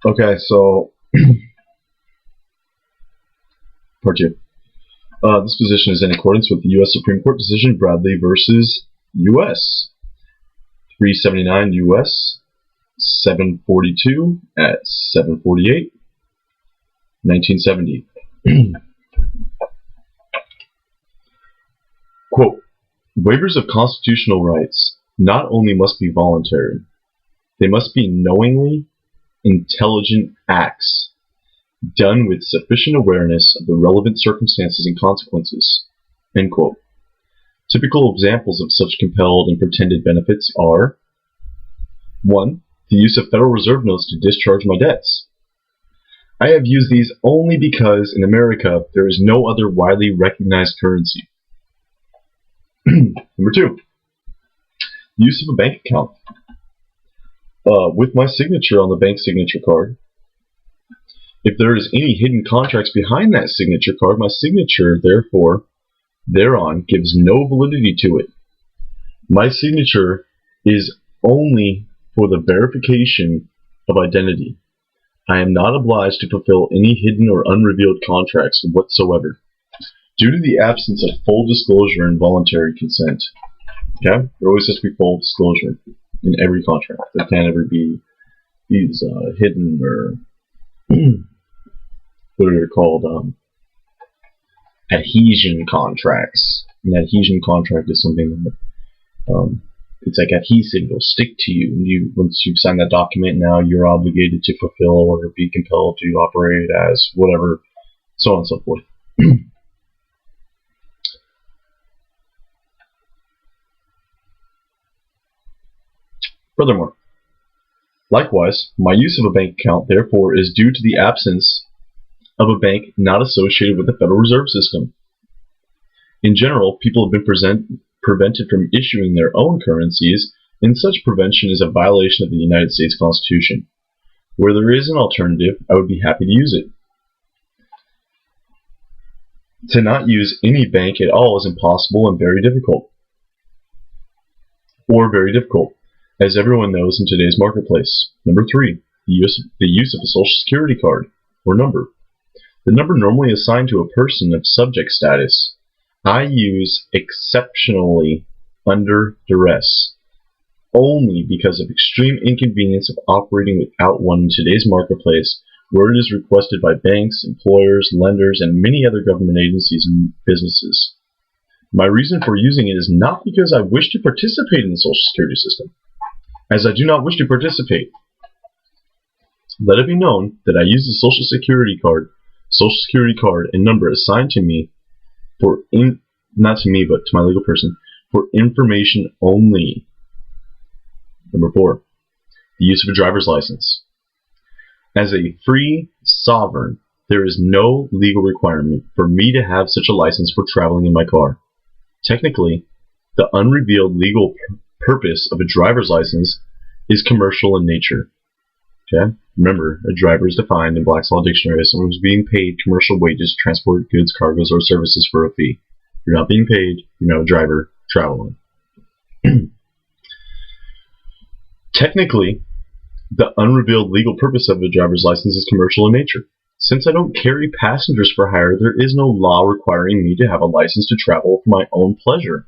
Okay, so part two. This position is in accordance with the U.S. Supreme Court decision Bradley versus U.S. 379 U.S. 742 at 748, 1970. Quote, waivers of constitutional rights not only must be voluntary, they must be knowingly intelligent acts done with sufficient awareness of the relevant circumstances and consequences. End quote. Typical examples of such compelled and pretended benefits are 1. The use of Federal Reserve notes to discharge my debts. I have used these only because in America there is no other widely recognized currency. Number 2. Use of a bank account. With my signature on the bank signature card. If there is any hidden contracts behind that signature card, my signature, therefore, thereon gives no validity to it. My signature is only for the verification of identity. I am not obliged to fulfill any hidden or unrevealed contracts whatsoever, due to the absence of full disclosure and voluntary consent. Okay? There always has to be full disclosure in every contract. There can't ever be these hidden or what are they called? Adhesion contracts. An adhesion contract is something that it's like adhesive; it'll stick to you. And once you've signed that document, now you're obligated to fulfill or be compelled to operate as whatever, so on and so forth. Furthermore, likewise, my use of a bank account, therefore, is due to the absence of a bank not associated with the Federal Reserve System. In general, people have been prevented from issuing their own currencies, and such prevention is a violation of the United States Constitution. Where there is an alternative, I would be happy to use it. To not use any bank at all is impossible and very difficult. As everyone knows in today's marketplace. Number 3, the use of a Social Security card, or number. The number normally assigned to a person of subject status, I use exceptionally under duress, only because of extreme inconvenience of operating without one in today's marketplace, where it is requested by banks, employers, lenders, and many other government agencies and businesses. My reason for using it is not because I wish to participate in the Social Security system, as I do not wish to participate. Let it be known that I use the Social Security card and number assigned to me not to me, but to my legal person, for information only. Number 4, the use of a driver's license. As a free sovereign, there is no legal requirement for me to have such a license for traveling in my car. Technically, the unrevealed legal purpose of a driver's license is commercial in nature. Okay? Remember, a driver is defined in Black's Law Dictionary as someone who's being paid commercial wages to transport goods, cargoes, or services for a fee. If you're not being paid, you're not a driver traveling. Technically, the unrevealed legal purpose of a driver's license is commercial in nature. Since I don't carry passengers for hire, there is no law requiring me to have a license to travel for my own pleasure,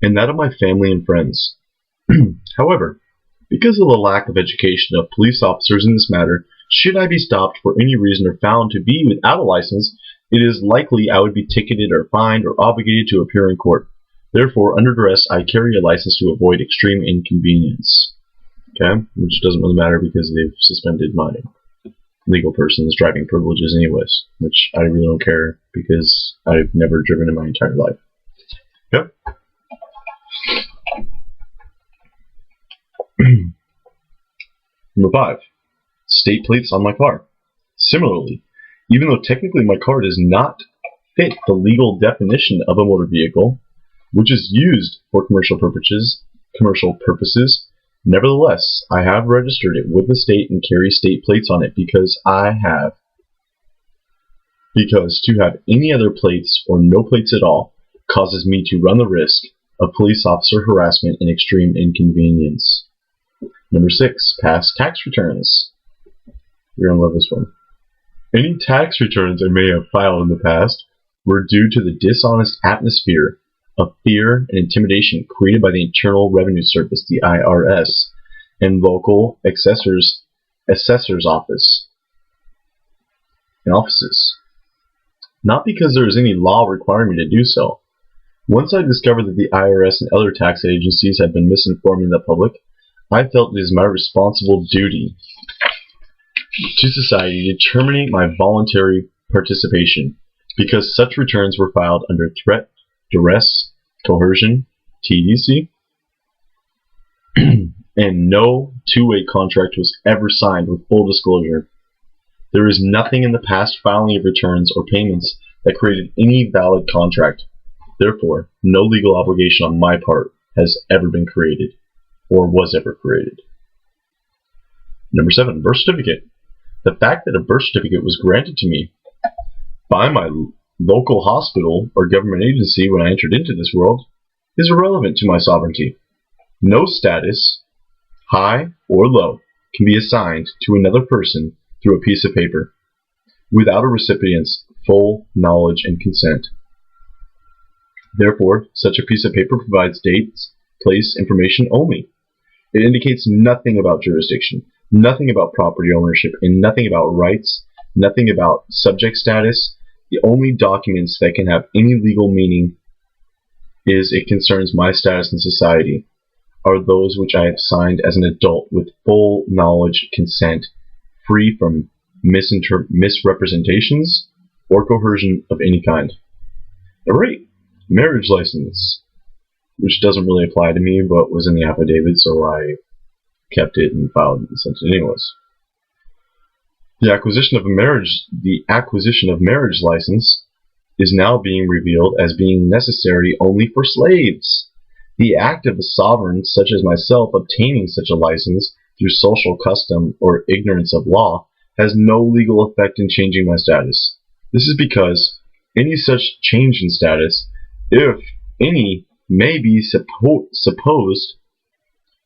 and that of my family and friends. However, because of the lack of education of police officers in this matter, should I be stopped for any reason or found to be without a license, it is likely I would be ticketed or fined or obligated to appear in court. Therefore, under duress, I carry a license to avoid extreme inconvenience. Okay? Which doesn't really matter because they've suspended my legal person's driving privileges anyways, which I really don't care because I've never driven in my entire life. Yep. Number 5, state plates on my car. Similarly, even though technically my car does not fit the legal definition of a motor vehicle, which is used for commercial purposes, nevertheless, I have registered it with the state and carry state plates on it because to have any other plates or no plates at all causes me to run the risk of police officer harassment and extreme inconvenience. Number 6, past tax returns. You're gonna love this one. Any tax returns I may have filed in the past were due to the dishonest atmosphere of fear and intimidation created by the Internal Revenue Service, the IRS, and local assessor's offices. Not because there is any law requiring me to do so. Once I discovered that the IRS and other tax agencies had been misinforming the public, I felt it is my responsible duty to society to terminate my voluntary participation, because such returns were filed under threat, duress, coercion, TDC, and no two-way contract was ever signed with full disclosure. There is nothing in the past filing of returns or payments that created any valid contract. Therefore, no legal obligation on my part has ever been created, or was ever created. Number 7, birth certificate. The fact that a birth certificate was granted to me by my local hospital or government agency when I entered into this world is irrelevant to my sovereignty. No status, high or low, can be assigned to another person through a piece of paper without a recipient's full knowledge and consent. Therefore, such a piece of paper provides dates, place, information only. It indicates nothing about jurisdiction, nothing about property ownership, and nothing about rights, nothing about subject status. The only documents that can have any legal meaning is it concerns my status in society are those which I have signed as an adult with full knowledge, consent, free from misrepresentations or coercion of any kind. Number 8, marriage license, which doesn't really apply to me, but was in the affidavit, so I kept it and filed and sent it anyways. The acquisition of marriage license is now being revealed as being necessary only for slaves. The act of a sovereign such as myself obtaining such a license through social custom or ignorance of law has no legal effect in changing my status. This is because any such change in status, if any may be supposed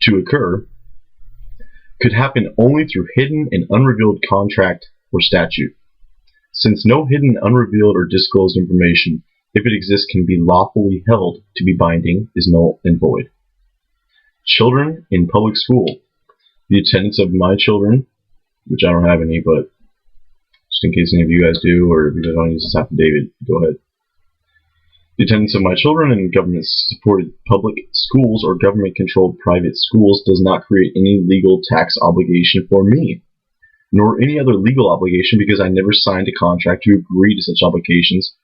to occur, could happen only through hidden and unrevealed contract or statute. Since no hidden, unrevealed, or disclosed information, if it exists, can be lawfully held to be binding, is null and void. Children in public school. The attendance of my children, which I don't have any, but just in case any of you guys do, or if you guys want to use this affidavit, go ahead. The attendance of my children in government-supported public schools or government-controlled private schools does not create any legal tax obligation for me, nor any other legal obligation, because I never signed a contract to agree to such obligations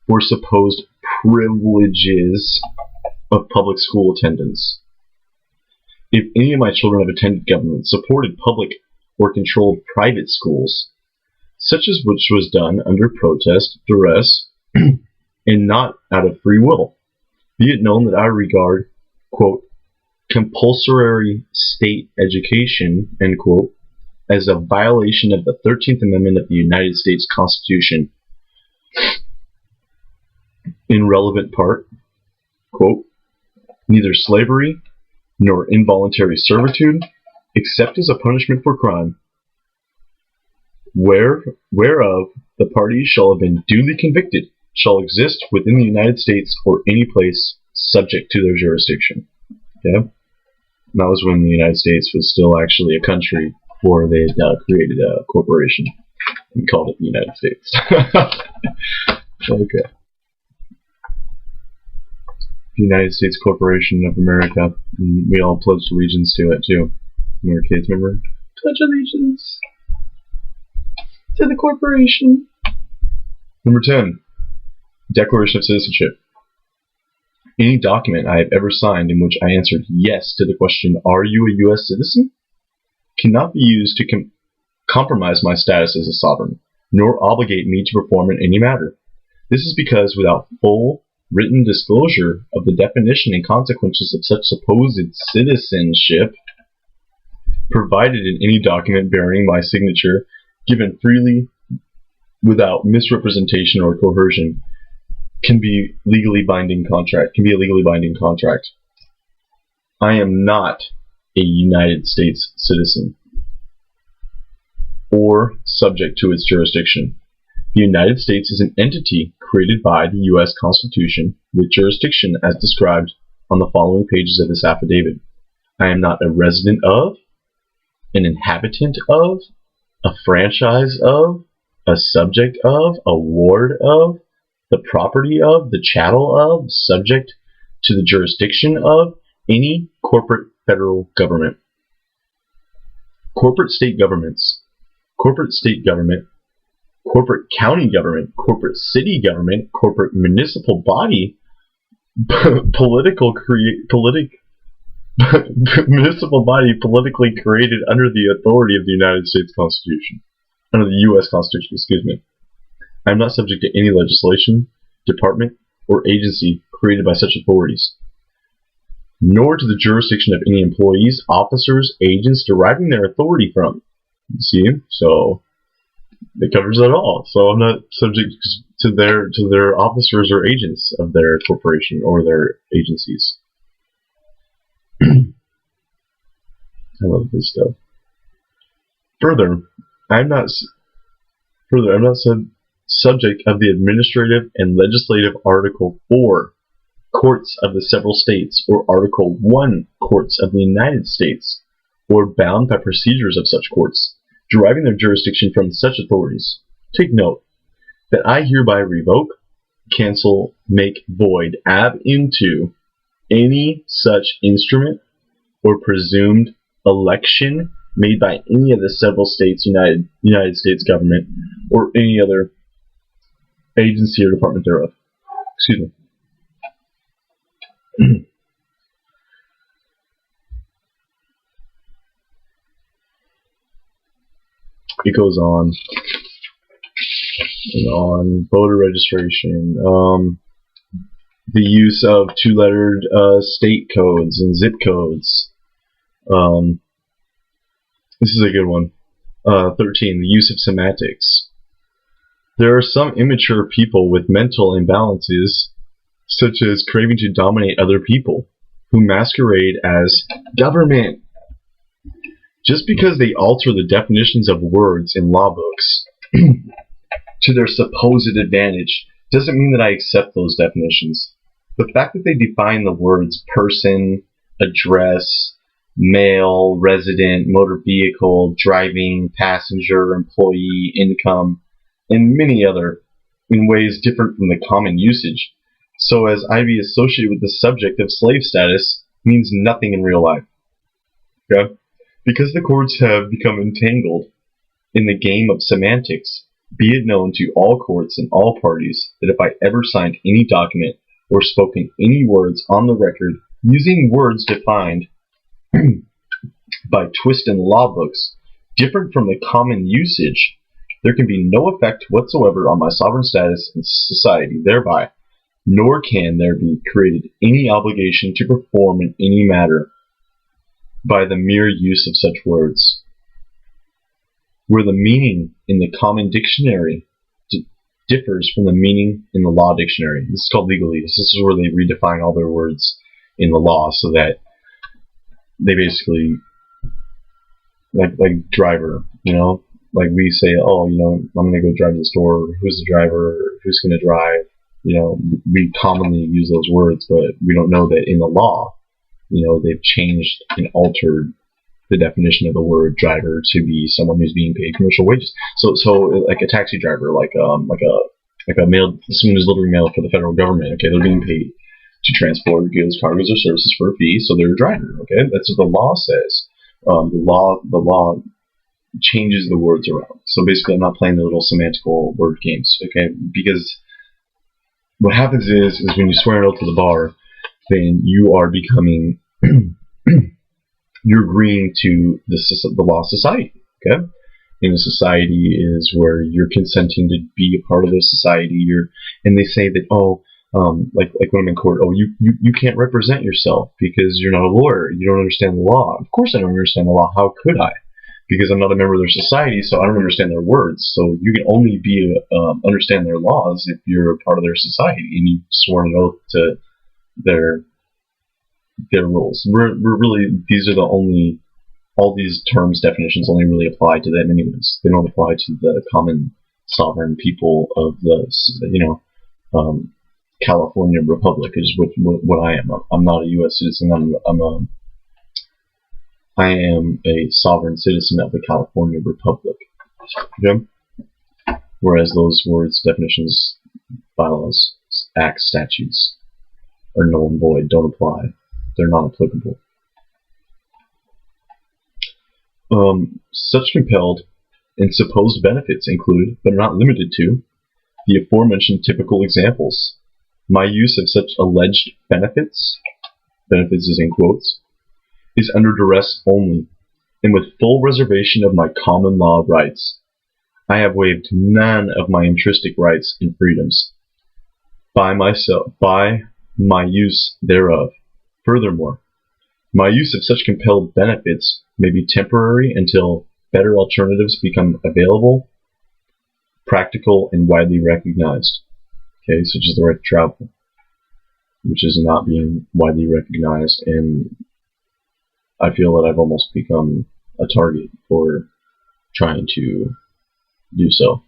for supposed privileges of public school attendance. If any of my children have attended government-supported public or controlled private schools, such as which was done under protest, duress, and not out of free will, be it known that I regard, quote, compulsory state education, end quote, as a violation of the 13th Amendment of the United States Constitution. In relevant part, quote, neither slavery nor involuntary servitude, except as a punishment for crime, whereof the parties shall have been duly convicted, shall exist within the United States or any place subject to their jurisdiction. Okay? And that was when the United States was still actually a country before they had created a corporation and called it the United States. Okay. The United States Corporation of America. We all pledged allegiance to it too. When we were kids, remember? Pledge allegiance to the corporation. Number 10. Declaration of Citizenship. Any document I have ever signed in which I answered yes to the question, are you a U.S. citizen? Cannot be used to compromise my status as a sovereign, nor obligate me to perform in any matter. This is because without full written disclosure of the definition and consequences of such supposed citizenship, provided in any document bearing my signature, given freely without misrepresentation or coercion, can be a legally binding contract. I am not a United States citizen. or subject to its jurisdiction. The United States is an entity created by the U.S. Constitution with jurisdiction as described on the following pages of this affidavit. I am not a resident of, an inhabitant of, a franchise of, a subject of, a ward of, the property of, the chattel of, subject to the jurisdiction of any corporate federal government. Corporate state governments, corporate state government, corporate county government, corporate city government, corporate municipal body, municipal body politically created under the authority of the United States Constitution, under the U.S. Constitution, excuse me. I am not subject to any legislation, department, or agency created by such authorities, nor to the jurisdiction of any employees, officers, agents deriving their authority from. You see? So it covers it all. So I'm not subject to their officers or agents of their corporation or their agencies. I love this stuff. Further, I'm not subject of the administrative and legislative Article 4 courts of the several states or Article 1 courts of the United States, or bound by procedures of such courts, deriving their jurisdiction from such authorities. Take note that I hereby revoke, cancel, make void, ab into any such instrument or presumed election made by any of the several states, United States government, or any other agency or department thereof. Excuse me. It goes on and on. Voter registration, the use of two-lettered state codes and zip codes. This is a good one. 13. The use of semantics. There are some immature people with mental imbalances, such as craving to dominate other people, who masquerade as government. Just because they alter the definitions of words in law books to their supposed advantage doesn't mean that I accept those definitions. The fact that they define the words person, address, male, resident, motor vehicle, driving, passenger, employee, income, and many other in ways different from the common usage, so as I be associated with the subject of slave status, means nothing in real life. Okay? Because the courts have become entangled in the game of semantics, be it known to all courts and all parties that if I ever signed any document or spoken any words on the record using words defined by twist in law books different from the common usage, there can be no effect whatsoever on my sovereign status in society thereby, nor can there be created any obligation to perform in any matter by the mere use of such words. Where the meaning in the common dictionary differs from the meaning in the law dictionary. This is called legalese. This is where they redefine all their words in the law so that they basically, like driver, like we say, oh, I'm going to go drive to the store. Who's the driver? Who's going to drive? We commonly use those words, but we don't know that in the law, they've changed and altered the definition of the word driver to be someone who's being paid commercial wages. So like a taxi driver, like a mail, someone who's delivering mail for the federal government. Okay, they're being paid to transport goods, cargoes, or services for a fee, so they're a driver. Okay, that's what the law says. The law changes the words around. So basically, I'm not playing the little semantical word games. Okay, because what happens is when you swear an oath to the bar, then you are becoming you're agreeing to the law of society. Okay, and a society is where you're consenting to be a part of the society. And they say that like when I'm in court, you can't represent yourself because you're not a lawyer. You don't understand the law. Of course I don't understand the law. How could I? Because I'm not a member of their society, so I don't understand their words. So you can only understand their laws if you're a part of their society and you've sworn an oath to their rules. We're really, these are the only all these terms, definitions only really apply to them anyways. They don't apply to the common sovereign people of the, California Republic is what I am. I'm not a U.S. citizen. I am a sovereign citizen of the California Republic. Okay? Whereas those words, definitions, bylaws, acts, statutes are null and void, don't apply. They're not applicable. Such compelled and supposed benefits include, but are not limited to, the aforementioned typical examples. My use of such alleged benefits is in quotes, is under duress only, and with full reservation of my common law rights. I have waived none of my intrinsic rights and freedoms by my use thereof. Furthermore, my use of such compelled benefits may be temporary until better alternatives become available, practical, and widely recognized. Okay, such as the right to travel, which is not being widely recognized, and I feel that I've almost become a target for trying to do so.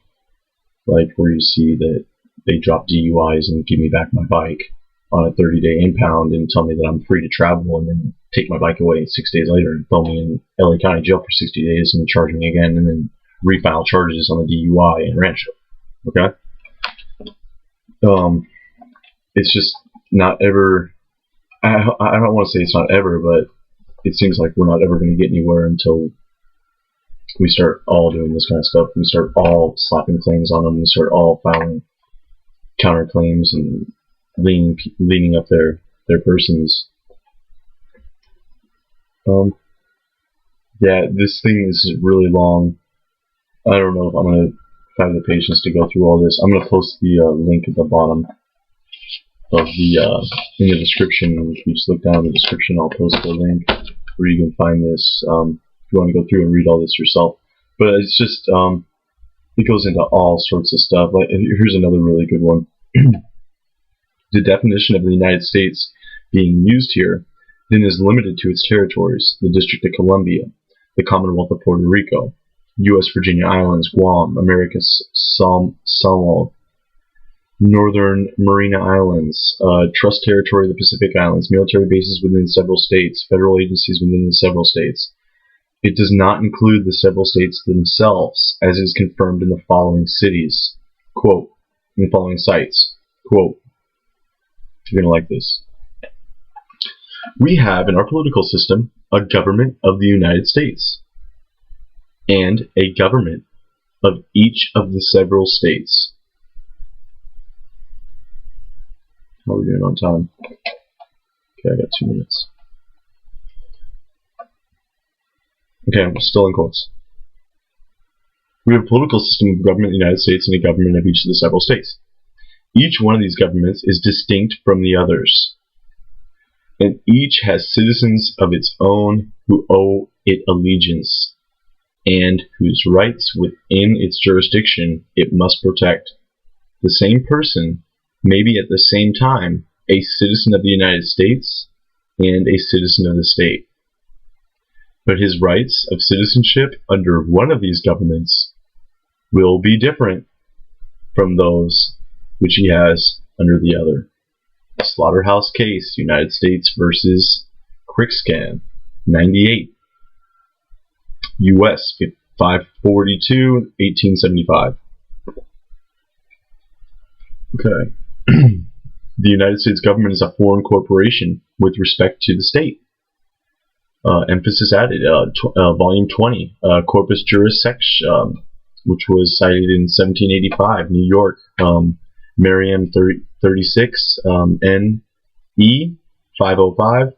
Like where you see that they drop DUIs and give me back my bike on a 30-day impound and tell me that I'm free to travel, and then take my bike away 6 days later and throw me in LA County jail for 60 days and charge me again, and then refile charges on the DUI in Rancho. Okay? It's just not ever, I don't want to say it's not ever, but it seems like we're not ever going to get anywhere until we start all doing this kind of stuff. We start all slapping claims on them. We start all filing counterclaims and leaning up their persons. Yeah, this thing is really long. I don't know if I'm going to have the patience to go through all this. I'm going to post the link at the bottom of the in the description. If you just look down in the description, I'll post the link where you can find this if you want to go through and read all this yourself. But it's just it goes into all sorts of stuff. Like, here's another really good one. The definition of the United States being used here then is limited to its territories: the District of Columbia, the Commonwealth of Puerto Rico, U.S. Virginia Islands, Guam, America's Samoa, Northern Mariana Islands, Trust Territory of the Pacific Islands, military bases within several states, federal agencies within the several states. It does not include the several states themselves, as is confirmed in the following cities. Quote, in the following sites. Quote, you're going to like this. We have in our political system a government of the United States and a government of each of the several states. How are we doing on time? Okay, I got 2 minutes. Okay, I'm still in quotes. We have a political system of government of the United States and a government of each of the several states. Each one of these governments is distinct from the others, and each has citizens of its own who owe it allegiance, and whose rights within its jurisdiction it must protect. The same person may be at the same time a citizen of the United States and a citizen of the state, but his rights of citizenship under one of these governments will be different from those which he has under the other. Slaughterhouse Case, United States versus Crixcan, 98, U.S. 542, 1875. Okay. The United States government is a foreign corporation with respect to the state. Emphasis added, volume 20, Corpus Juris Section, which was cited in 1785, New York, Merriam 36, N.E. 505,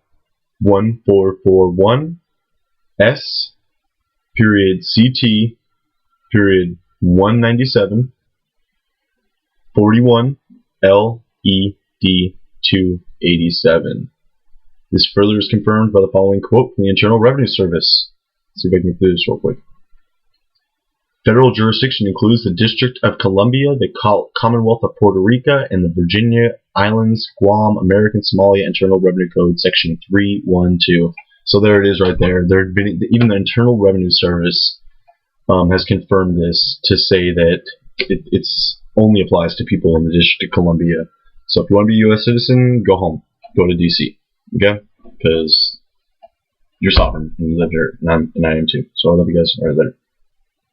1441, S. period CT period 197, 41, L.E.D. 287. This further is confirmed by the following quote from the Internal Revenue Service. Let's see if I can get through this real quick. Federal jurisdiction includes the District of Columbia, the Commonwealth of Puerto Rico, and the Virginia Islands, Guam, American Somalia, Internal Revenue Code, Section 312. So there it is right there. Even the Internal Revenue Service has confirmed this to say that it's only applies to people in the District of Columbia. So if you want to be a U.S. citizen, go home. Go to D.C. Okay? Because you're sovereign and you live here, and I am too. So I love you guys. All right, later.